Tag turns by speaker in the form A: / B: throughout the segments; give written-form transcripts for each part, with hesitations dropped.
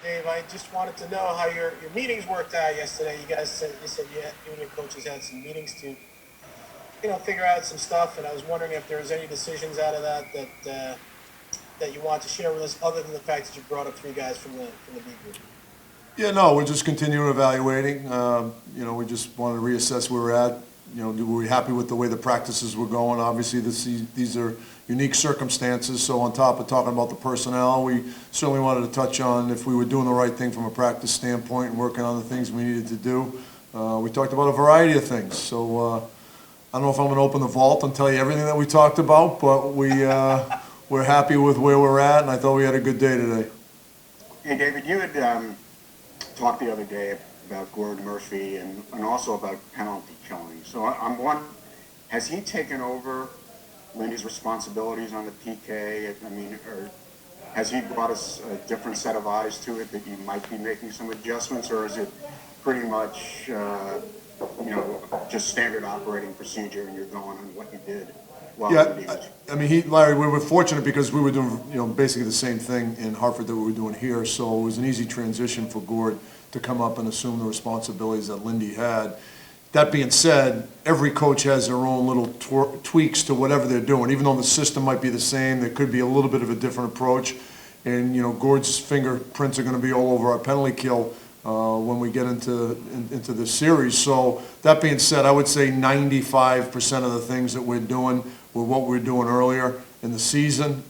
A: Dave, I just wanted to know how your meetings worked out yesterday. You said you and your coaches had some meetings to figure out some stuff, and I was wondering if there was any decisions out of that you want to share with us, other than the fact that you brought up three guys from the B group.
B: Yeah, no, we're just continuing evaluating. We just wanted to reassess where we're at. Were we happy with the way the practices were going? Obviously, these are unique circumstances. So on top of talking about the personnel, we certainly wanted to touch on if we were doing the right thing from a practice standpoint and working on the things we needed to do. We talked about a variety of things. So I don't know if I'm going to open the vault and tell you everything that we talked about, but we're happy with where we're at, and I thought we had a good day today.
C: Hey, David, you had talked the other day about Gord Murphy and also about penalty killing. So I'm wondering, has he taken over Lindy's responsibilities on the PK? I mean, or has he brought us a different set of eyes to it that you might be making some adjustments, or is it pretty much, just standard operating procedure and you're going on what you did?
B: Yeah, I mean, Larry, we were fortunate because we were doing, basically the same thing in Hartford that we were doing here, so it was an easy transition for Gord to come up and assume the responsibilities that Lindy had. That being said, every coach has their own little tweaks to whatever they're doing. Even though the system might be the same, there could be a little bit of a different approach. And, Gord's fingerprints are going to be all over our penalty kill when we get into this series. So that being said, I would say 95% of the things that we're doing were what we were doing earlier in the season.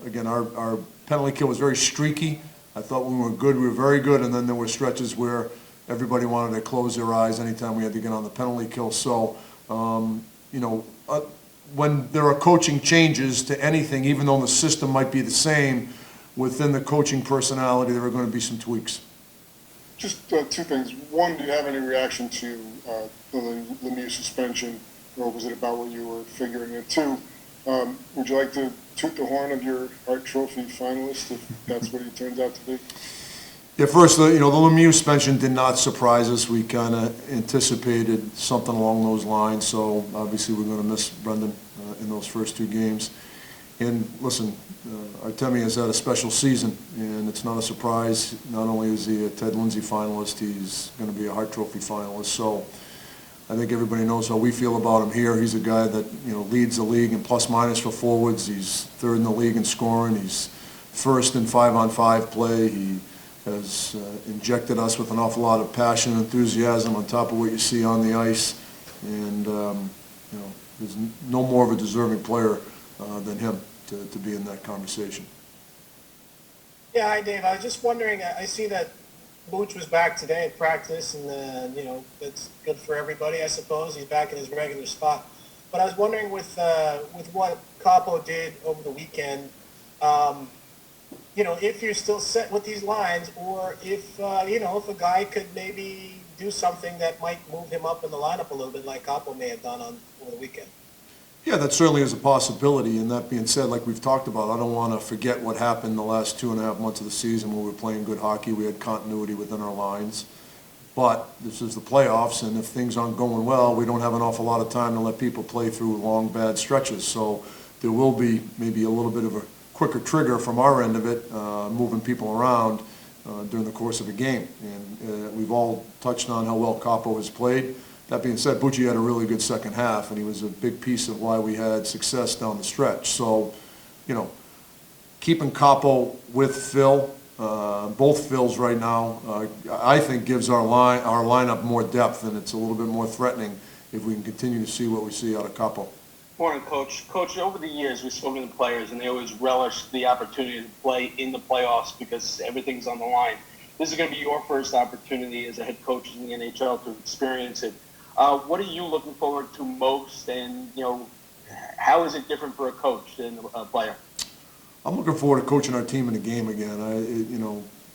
B: Again, our penalty kill was very streaky. I thought when we were good, we were very good, and then there were stretches where everybody wanted to close their eyes anytime we had to get on the penalty kill. So, when there are coaching changes to anything, even though the system might be the same, within the coaching personality, there are going to be some tweaks.
D: Just two things. One, do you have any reaction to the Lemieux suspension, or was it about what you were figuring? And two, would you like to toot the horn of your Hart Trophy finalist if that's what he turns out to be?
B: Yeah, first, the Lemieux suspension did not surprise us. We kind of anticipated something along those lines, so obviously we're going to miss Brendan in those first two games. And listen, Artemi has had a special season, and it's not a surprise. Not only is he a Ted Lindsay finalist, he's going to be a Hart Trophy finalist. So I think everybody knows how we feel about him here. He's a guy that leads the league in plus-minus for forwards. He's third in the league in scoring. He's first in 5-on-5 play. He has injected us with an awful lot of passion and enthusiasm on top of what you see on the ice. And there's no more of a deserving player than him to be in that conversation.
A: Yeah, hi Dave. I was just wondering. I see that Booch was back today at practice, and that's good for everybody, I suppose. He's back in his regular spot. But I was wondering with what Capo did over the weekend, if you're still set with these lines, or if if a guy could maybe do something that might move him up in the lineup a little bit, like Capo may have done over the weekend.
B: Yeah, that certainly is a possibility. And that being said, like we've talked about, I don't want to forget what happened the last 2.5 months of the season when we were playing good hockey. We had continuity within our lines. But this is the playoffs, and if things aren't going well, we don't have an awful lot of time to let people play through long, bad stretches. So there will be maybe a little bit of a quicker trigger from our end of it, moving people around during the course of a game. And we've all touched on how well Capo has played. That being said, Bucci had a really good second half, and he was a big piece of why we had success down the stretch. So, keeping Capo with Phil, both Phils right now, I think gives our lineup more depth, and it's a little bit more threatening if we can continue to see what we see out of Capo.
E: Morning, Coach. Coach, over the years, we've spoken to players, and they always relish the opportunity to play in the playoffs because everything's on the line. This is going to be your first opportunity as a head coach in the NHL to experience it. What are you looking forward to most, and how is it different for a coach than a player?
B: I'm looking forward to coaching our team in a game again.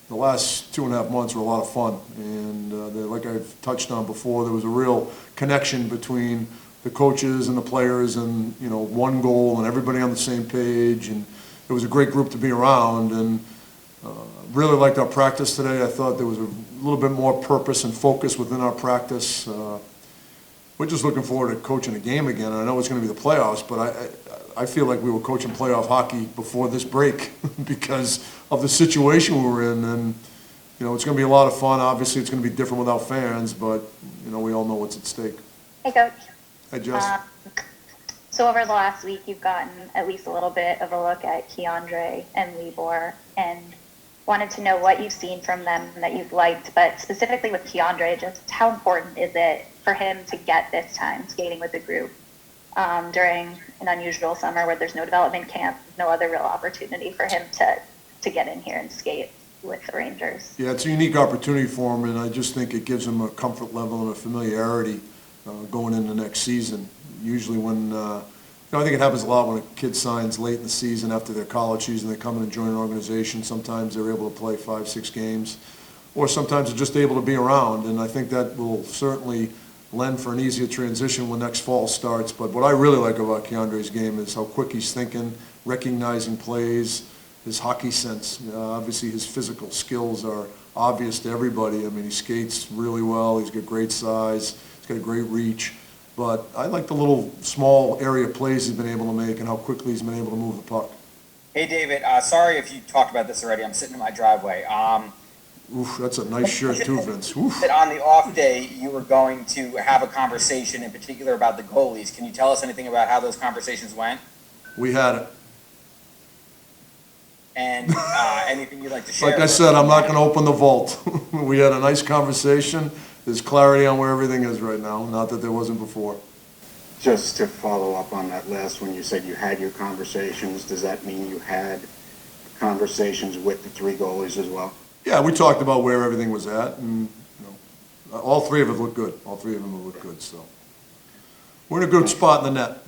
B: The last 2.5 months were a lot of fun, and like I've touched on before, there was a real connection between the coaches and the players, and one goal and everybody on the same page, and it was a great group to be around. And really liked our practice today. I thought there was a little bit more purpose and focus within our practice. We're just looking forward to coaching a game again. I know it's going to be the playoffs, but I feel like we were coaching playoff hockey before this break because of the situation we were in. And it's going to be a lot of fun. Obviously, it's going to be different without fans, but, we all know what's at stake.
F: Hey, Coach.
B: Hey, Jess.
F: So over the last week, you've gotten at least a little bit of a look at Keandre and Libor, and wanted to know what you've seen from them that you've liked, but specifically with Keandre, just how important is it for him to get this time skating with the group during an unusual summer where there's no development camp, no other real opportunity for him to get in here and skate with the Rangers?
B: Yeah, it's a unique opportunity for him, and I just think it gives him a comfort level and a familiarity going into next season. Usually when, I think it happens a lot when a kid signs late in the season after their college season, they come in and join an organization. Sometimes they're able to play 5-6 games, or sometimes they're just able to be around, and I think that will certainly lend for an easier transition when next fall starts. But what I really like about Keandre's game is how quick he's thinking, recognizing plays, his hockey sense. Obviously his physical skills are obvious to everybody. I mean, he skates really well, he's got great size, he's got a great reach. But I like the little small area plays he's been able to make and how quickly he's been able to move the puck.
G: Hey, David, sorry if you talked about this already. I'm sitting in my driveway.
B: Oof, that's a nice shirt too, Vince. Oof.
G: That on the off day, you were going to have a conversation in particular about the goalies. Can you tell us anything about how those conversations went?
B: We had it.
G: And anything you'd like to share?
B: Like I said, I'm not going to open the vault. We had a nice conversation. There's clarity on where everything is right now, not that there wasn't before.
C: Just to follow up on that last one, you said you had your conversations. Does that mean you had conversations with the 3 goalies as well?
B: Yeah, we talked about where everything was at, and all 3 of them look good. All 3 of them look good, so we're in a good spot in the net.